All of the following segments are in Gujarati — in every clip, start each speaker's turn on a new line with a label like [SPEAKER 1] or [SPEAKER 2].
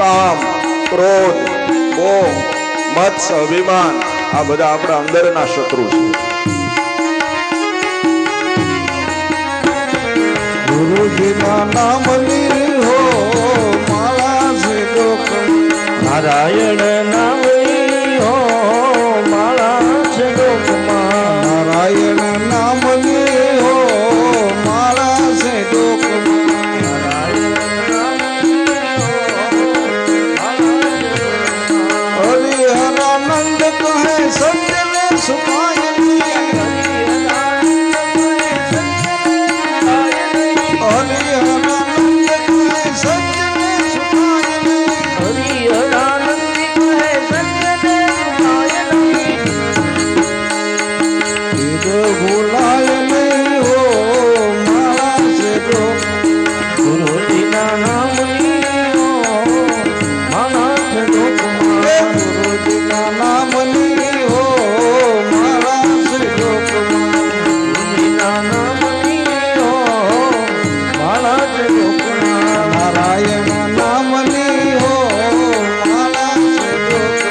[SPEAKER 1] કામ, ક્રોધ, મોહ, મત્સ્ય, અભિમાન આ બધા આપણા અંદરના શત્રુ છે.
[SPEAKER 2] ગુરુજીના નામ લીધો માળા છે દુઃખ,
[SPEAKER 3] નારાયણ નામ લીધો માળા છે દુઃખમાં.
[SPEAKER 2] નારાયણ નામ લીધો માળા છે દુઃખ, હરિહરાનંદ કહે સત્યને સુખાય ભૂલાય નહીં હો મારા છે દુઃખ.
[SPEAKER 3] ગુરુજીના નામ લીધો માળા છે દુઃખમાં.
[SPEAKER 2] ગુરુજીના નામ લીધો મારા છે દુઃખ,
[SPEAKER 3] ગુરુજીના નામ લીધો માળા છે દુઃખમાં.
[SPEAKER 2] નારાયણ નામ લીધો મારા છે દુઃખ,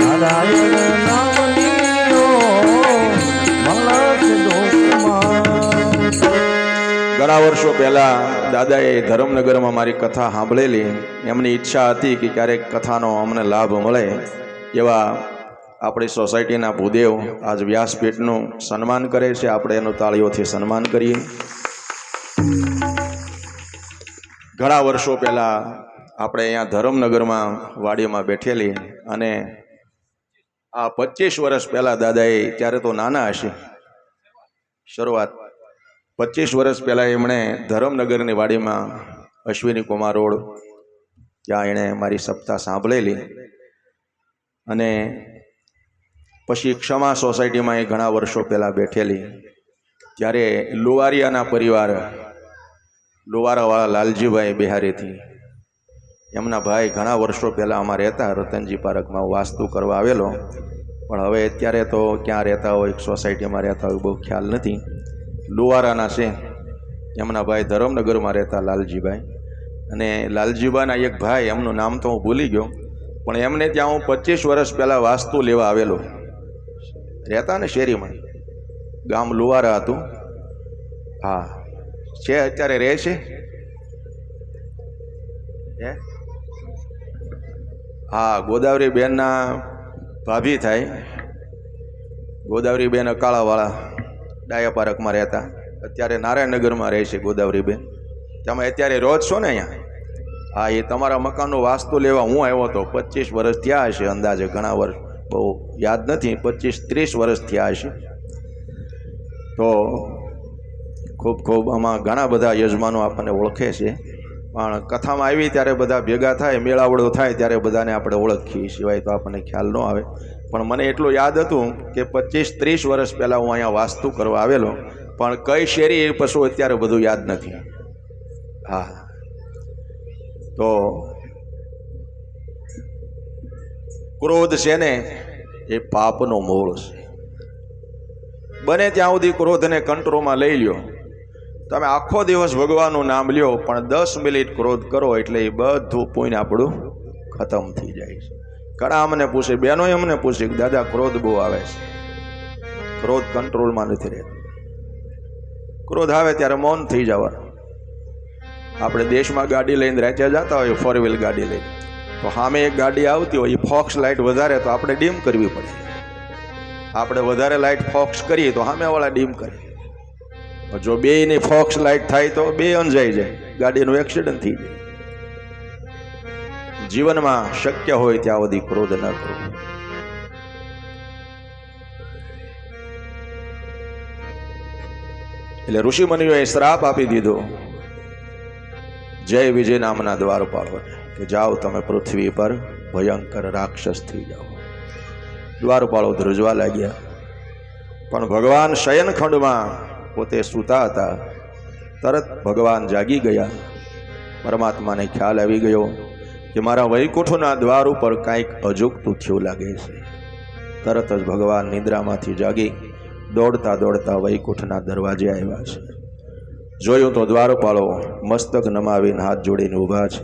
[SPEAKER 3] નારાયણ નામ લીધો માળા છે દુઃખમાં.
[SPEAKER 1] ઘણા વર્ષો પહેલા દાદાએ ધરમનગરમાં મારી કથા સાંભળેલી. એમની ઈચ્છા હતી કે ક્યારેક કથાનો અમને લાભ મળે. એવા આપણી સોસાયટીના ભૂદેવ આજ વ્યાસપીઠનું સન્માન કરે છે. આપણે એનું તાળીઓથી સન્માન કરીએ. ઘણા વર્ષો પહેલા આપણે અહીંયા ધરમનગરમાં વાડીમાં બેઠેલી અને આ 25 વર્ષ પહેલા દાદાએ, ત્યારે તો નાના હશે, શરૂઆત 25 વર્ષ પહેલાં એમણે ધરમનગરની વાડીમાં અશ્વિની કુમાર રોડ ત્યાં એણે મારી સપ્તાહ સાંભળેલી. અને પછી ક્ષમા સોસાયટીમાં એ ઘણા વર્ષો પહેલાં બેઠેલી. ત્યારે લુવારિયાના પરિવાર, લુવારાવાળા લાલજીભાઈ બિહારીથી, એમના ભાઈ ઘણા વર્ષો પહેલાં અમારે રહેતા રતનજી પાર્કમાં વાસ્તુ કરવા આવેલો. પણ હવે અત્યારે તો ક્યાં રહેતા હોય, સોસાયટીમાં રહેતા હોય બહુ ખ્યાલ નથી. લુવારાના છે. એમના ભાઈ ધરમનગરમાં રહેતા લાલજીભાઈ. અને લાલજીભાઈના એક ભાઈ, એમનું નામ તો હું ભૂલી ગયો, પણ એમને ત્યાં હું 25 વર્ષ પહેલાં વાસ્તુ લેવા આવેલો. રહેતા ને શેરીમાં, ગામ લુવારા હતું. હા છે, અત્યારે રહે છે. હા, ગોદાવરી બેનના ભાભી થાય. ગોદાવરી બેન અકાળાવાળા ડાયા પાર્કમાં રહેતા, અત્યારે નારાયણનગરમાં રહે છે ગોદાવરીબેન. તમે અત્યારે રોજ છો ને અહીંયા? હા, એ તમારા મકાનનું વાસ્તુ લેવા હું આવ્યો હતો. 25 વર્ષ થયા હશે અંદાજે, ઘણા વર્ષ બહુ યાદ નથી, 25-30 વર્ષ થયા હશે. તો ખૂબ ખૂબ આમાં ઘણા બધા યજમાનો આપણને ઓળખે છે. પણ કથામાં આવી ત્યારે બધા ભેગા થાય, મેળાવડો થાય ત્યારે બધાને આપણે ઓળખીએ, સિવાય તો આપણને ખ્યાલ ન આવે. પણ મને એટલું યાદ હતું કે 25-30 વર્ષ પહેલાં હું અહીંયા વાસ્તુ કરવા આવેલો. પણ કઈ શેરી એ પશુ અત્યારે બધું યાદ નથી. હા, તો ક્રોધ છે ને એ પાપનો મૂળ છે. બને ત્યાં સુધી ક્રોધને કંટ્રોલમાં લઈ લ્યો. તમે આખો દિવસ ભગવાનનું નામ લ્યો, પણ 10 મિનિટ ક્રોધ કરો એટલે એ બધું પુણ્ય આપણું ખતમ થઈ જાય છે. ઘણા અમને પૂછે, બહેનોએ અમને પૂછે કે દાદા ક્રોધ બહુ આવે છે, ક્રોધ કંટ્રોલમાં નથી રહેતો. ક્રોધ આવે ત્યારે મૌન થઈ જવાનું. આપણે દેશમાં ગાડી લઈને રાજ્ય જતા હોય, 4 વ્હીલ ગાડી લઈને, તો સામે એક ગાડી આવતી હોય, એ ફોક્સ લાઇટ વધારે તો આપણે ડીમ કરવી પડે. આપણે વધારે લાઇટ ફોક્સ કરીએ તો સામેવાળા ડીમ કરે. જો બેયની ફોક્સ લાઇટ થાય તો બે અંજાઈ જાય, ગાડીનું એક્સિડન્ટ થઈ જાય. જીવનમાં શક્ય હોય ત્યાં સુધી ક્રોધ ન કરવો. એટલે ઋષિમુનિઓએ શ્રાપ આપી દીધો જય વિજય નામના દ્વારપાળોને કે જાઓ તમે પૃથ્વી પર ભયંકર રાક્ષસ થઈ જાઓ. દ્વારપાળો ધ્રુજવા લાગ્યા. પણ ભગવાન શયનખંડમાં પોતે સૂતા હતા. તરત ભગવાન જાગી ગયા. પરમાત્માને ખ્યાલ આવી ગયો કે મારા વૈકુંઠના દ્વાર ઉપર કાંઈક અજુગતું થયું લાગે છે. તરત જ ભગવાન નિદ્રામાંથી જાગી દોડતા દોડતા વૈકુંઠના દરવાજે આવ્યા છે. જોયું તો દ્વારપાળો મસ્તક નમાવીને હાથ જોડીને ઊભા છે.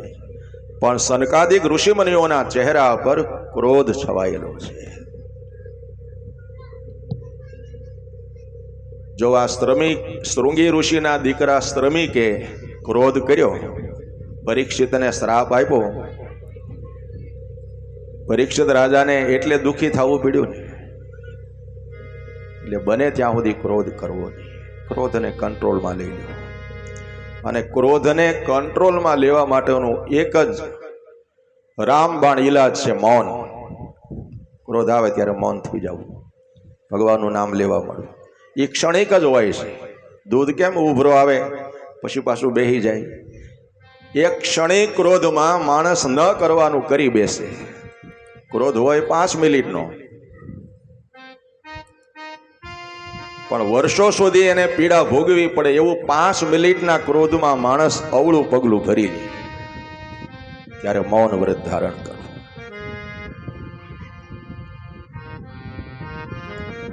[SPEAKER 1] પણ સનકાદિક ઋષિમુનિઓના ચહેરા પર ક્રોધ છવાયેલો છે. જો આ શૃંગી ઋષિના દીકરા શ્રમિકે ક્રોધ કર્યો, પરીક્ષિતને શ્રાપ આપ્યો, પરીક્ષિત રાજાને એટલે દુઃખી થવું પડ્યું ને. એટલે બને ત્યાં સુધી ક્રોધ કરવો નહીં, ક્રોધને કંટ્રોલમાં લઈ લો. અને ક્રોધને કંટ્રોલમાં લેવા માટેનું એક જ રામબાણ ઈલાજ છે મૌન. ક્રોધ આવે ત્યારે મૌન થઈ જવું, ભગવાનનું નામ લેવા મળવું. એ ક્ષણિક જ હોય છે. દૂધ કેમ ઉભરો આવે પછી પાછું બેહી જાય. એક ક્ષણિક ક્રોધમાં માણસ ન કરવાનું કરી બેસે. ક્રોધ હોય 5 મિનિટનો, પણ વર્ષો સુધી એને પીડા ભોગવી પડે એવું 5 મિનિટના ક્રોધમાં માણસ અવળું પગલું ભરી લે. ત્યારે મૌન વ્રત ધારણ કરો.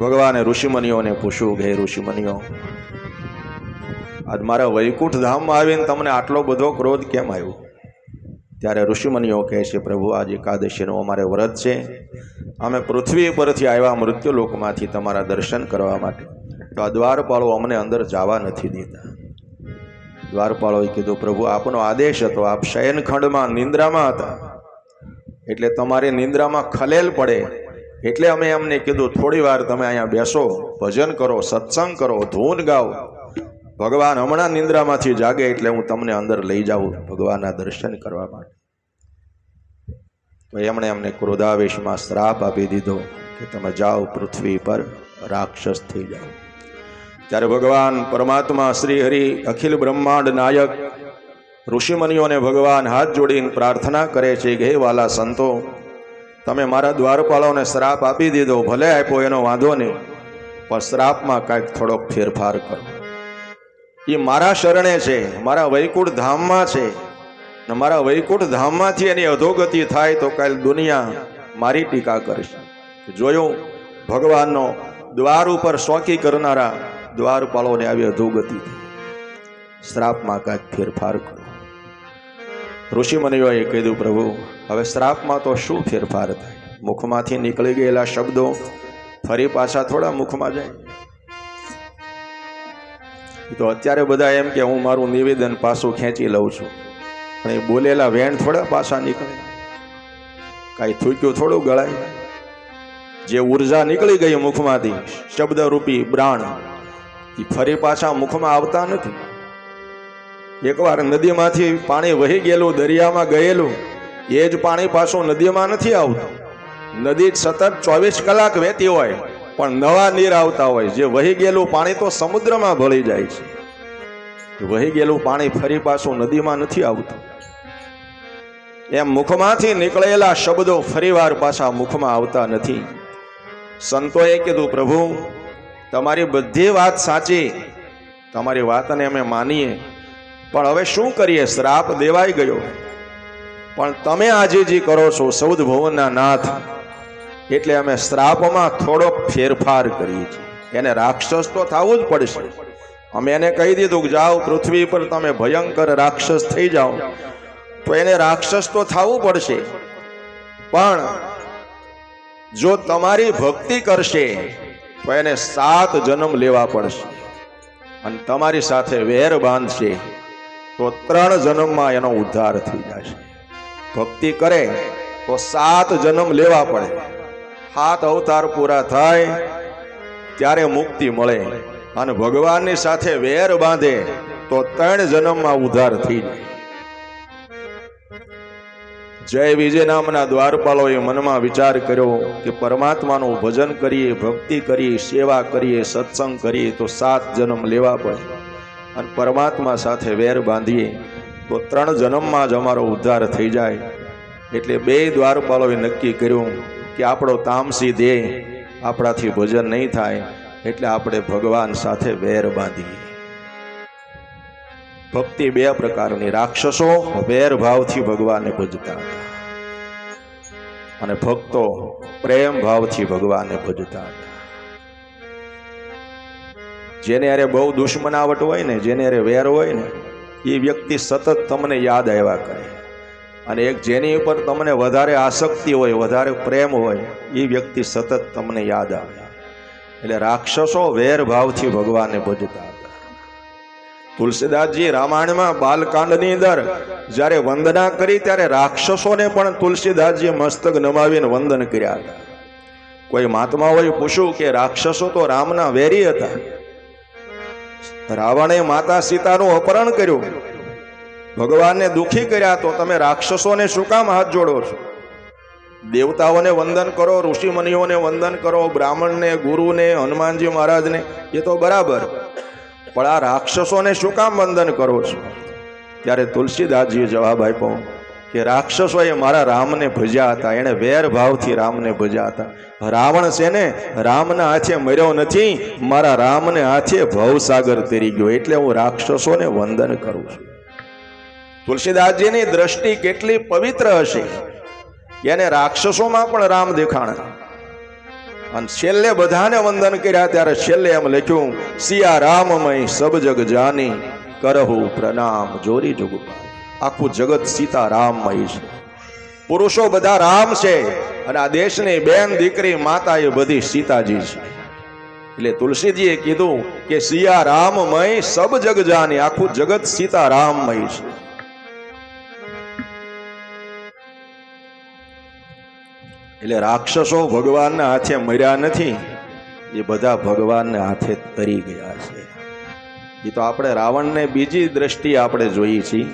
[SPEAKER 1] ભગવાને ઋષિમુનિઓને પૂછ્યું કે હે ઋષિમુનિઓ, આજ મારા વૈકુંઠ ધામમાં આવીને તમને આટલો બધો ક્રોધ કેમ આવ્યો? ત્યારે ઋષિમુનિઓ કહે છે, પ્રભુ આજ એકાદશીનું અમારે વ્રત છે. અમે પૃથ્વી પરથી આવ્યા મૃત્યુલોકમાંથી તમારા દર્શન કરવા માટે, તો આ દ્વારપાળો અમને અંદર જવા નથી દેતા. દ્વારપાળોએ કીધું, પ્રભુ આપનો આદેશ હતો, આપ શયનખંડમાં નિંદ્રામાં હતા, એટલે તમારી નિંદ્રામાં ખલેલ પડે એટલે અમે એમને કીધું થોડી વાર તમે અહીંયા બેસો, ભજન કરો, સત્સંગ કરો, ધૂન ગાઓ. ભગવાન હમણાં નિંદ્રામાંથી જાગે એટલે હું તમને અંદર લઈ જાઉં ભગવાનના દર્શન કરવા માટે. તો એમણે એમને ક્રોધાવેશમાં શ્રાપ આપી દીધો કે તમે જાઓ પૃથ્વી પર રાક્ષસ થઈ જાઓ. ત્યારે ભગવાન પરમાત્મા શ્રી હરિ અખિલ બ્રહ્માંડ નાયક ઋષિમુનિઓને ભગવાન હાથ જોડીને પ્રાર્થના કરે છે કે હે વાલા સંતો, તમે મારા દ્વારપાળોને શ્રાપ આપી દીધો, ભલે આપ્યો એનો વાંધો નહીં, પણ શ્રાપમાં કાંઈક થોડોક ફેરફાર કરો. એ મારા શરણે છે, મારા વૈકુંઠ ધામમાં છે, ને મારા વૈકુંઠ ધામમાંથી એની અધોગતિ થાય તો કાલ દુનિયા મારી ટીકા કરશે. જોયું ભગવાનનો દ્વાર ઉપર શોકી કરનારા દ્વારપાળોને આવી અધોગતિ. શ્રાપમાં કાંઈક ફેરફાર કરો. ઋષિમુનિઓએ કીધું, પ્રભુ હવે શ્રાપમાં તો શું ફેરફાર થાય? મુખમાંથી નીકળી ગયેલા શબ્દો ફરી પાછા થોડા મુખમાં જાય? તો અત્યારે બધા એમ કે હું મારું નિવેદન પાછું ખેંચી લઉં છું, પણ એ બોલેલા વેણ થોડા પાછા નીકળે? કાંઈ થૂક્યું થોડું ગળાય? જે ઉર્જા નીકળી ગઈ મુખમાંથી, શબ્દરૂપી પ્રાણ, એ ફરી પાછા મુખમાં આવતા નથી. એકવાર નદીમાંથી પાણી વહી ગયેલું, દરિયામાં ગયેલું, એ જ પાણી પાછું નદીમાં નથી આવતું. નદી સતત 24 કલાક વહેતી હોય, પણ નવા નીર આવતા હોય. જે વહી ગયેલું પાણી તો સમુદ્રમાં ભળી જાય છે. વહી ગયેલું પાણી ફરી પાછું નદીમાં નથી આવતું. એમ મુખમાંથી નીકળેલા શબ્દો ફરીવાર પાછા મુખમાં આવતા નથી. સંતોએ કીધું, પ્રભુ તમારી બધી વાત સાચી, તમારી વાતને અમે માનીએ, પણ હવે શું કરીએ? શ્રાપ દેવાઈ ગયો, પણ તમે આજીજી કરો છો સૌદ ભુવનના નાથ, એટલે અમે શ્રાપમાં થોડોક ફેરફાર કરીએ છીએ. એને રાક્ષસ તો થવું જ પડશે. અમે એને કહી દીધું કે જાઓ પૃથ્વી પર તમે ભયંકર રાક્ષસ થઈ જાઓ, તો એને રાક્ષસ તો થવું પડશે. પણ જો તમારી ભક્તિ કરશે તો એને 7 જન્મ લેવા પડશે, અને તમારી સાથે વેર બાંધશે તો 3 જન્મમાં એનો ઉદ્ધાર થઈ જશે. ભક્તિ કરે તો 7 જન્મ લેવા પડે. 7 અવતાર પૂરા થાય ત્યારે મુક્તિ મળે, અને ભગવાનની સાથે વેર બાંધે તો 3 જન્મમાં ઉદ્ધાર થઈ જાય. જય વિજય નામના દ્વારપાલોએ મનમાં વિચાર કર્યો કે પરમાત્માનું ભજન કરીએ, ભક્તિ કરીએ, સેવા કરીએ, સત્સંગ કરીએ તો 7 જન્મ લેવા પડે, અને પરમાત્મા સાથે વેર બાંધીએ તો 3 જન્મમાં જ અમારો ઉદ્ધાર થઈ જાય. એટલે 2 દ્વારપાલોએ નક્કી કર્યું કે આપણો તામસી દેહ, આપણાથી ભજન નહીં થાય, એટલે આપણે ભગવાન સાથે વેર બાંધીએ. ભક્તિ 2 પ્રકારની. રાક્ષસો વેર ભાવથી ભગવાનને ભજતા હતા, અને ભક્તો પ્રેમ ભાવથી ભગવાનને ભજતા હતા. જેને અરે બહુ દુશ્મનાવટ હોય ને, જેને અરે વેર હોય ને, એ વ્યક્તિ સતત તમને યાદ આવ્યા કરે, અને એક જેની ઉપર તમને વધારે આસક્તિ હોય, વધારે પ્રેમ હોય, એ વ્યક્તિ સતત તમને યાદ આવે. એટલે રાક્ષસો વેર ભાવથી ભગવાનને ભજતા હતા. તુલસીદાસજી રામાયણમાં બાલકાંડની અંદર જ્યારે વંદના કરી ત્યારે રાક્ષસોને પણ તુલસીદાસજીએ મસ્તક નમાવીને વંદન કર્યા હતા. કોઈ મહાત્માઓએ પૂછ્યું કે રાક્ષસો તો રામના વેરી હતા, રાવણે માતા સીતાનું અપહરણ કર્યું, ભગવાનને દુખી કર્યા, તો તમે રાક્ષસોને શું કામ હાથ જોડો છો? દેવતાઓને વંદન કરો, ઋષિ મુનિઓને વંદન કરો, બ્રાહ્મણને, ગુરુને, હનુમાનજી મહારાજને, એ તો બરાબર, પણ આ રાક્ષસોને શું કામ વંદન કરો છો? ત્યારે તુલસીદાસજીએ જવાબ આપ્યો કે રાક્ષસોએ મારા રામને ભજ્યા હતા, એણે વેર ભાવથી રામને ભજ્યા હતા. રાવણ છે ને રામના હાથે મર્યો નથી, મારા રામને હાથે ભવસાગર તરી ગયો, એટલે હું રાક્ષસોને વંદન કરું છું. તુલસીદાસજીની દ્રષ્ટિ કેટલી પવિત્ર હશે, એને રાક્ષસોમાં પણ રામ દેખાણા. અને છેલ્લે બધાને વંદન કર્યા ત્યારે છેલ્લે એમ લખ્યું, સિયા રામમય સબ જગ જાની કરહુ પ્રણામ જોરી જુગપાલ. આખું જગત સીતા રામમય છે, પુરુષો બધા રામ છે, અને આ દેશની બેન દીકરી માતા એ બધી સીતાજી છે. એટલે તુલસીજીએ કીધું કે સિયા રામમય સબ જગ જાની, આખું જગત સીતા રામમય છે. એટલે રાક્ષસો ભગવાનના હાથે મર્યા નથી, એ બધા ભગવાનના હાથે તરી ગયા છે. એ તો આપણે રાવણને બીજી દ્રષ્ટિએ આપણે જોઈએ છીએ.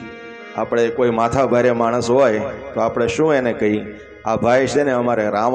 [SPEAKER 1] આપણે કોઈ માથા ભારે માણસ હોય તો આપણે શું એને કહી, આ ભાઈ છે ને અમારે રાવણ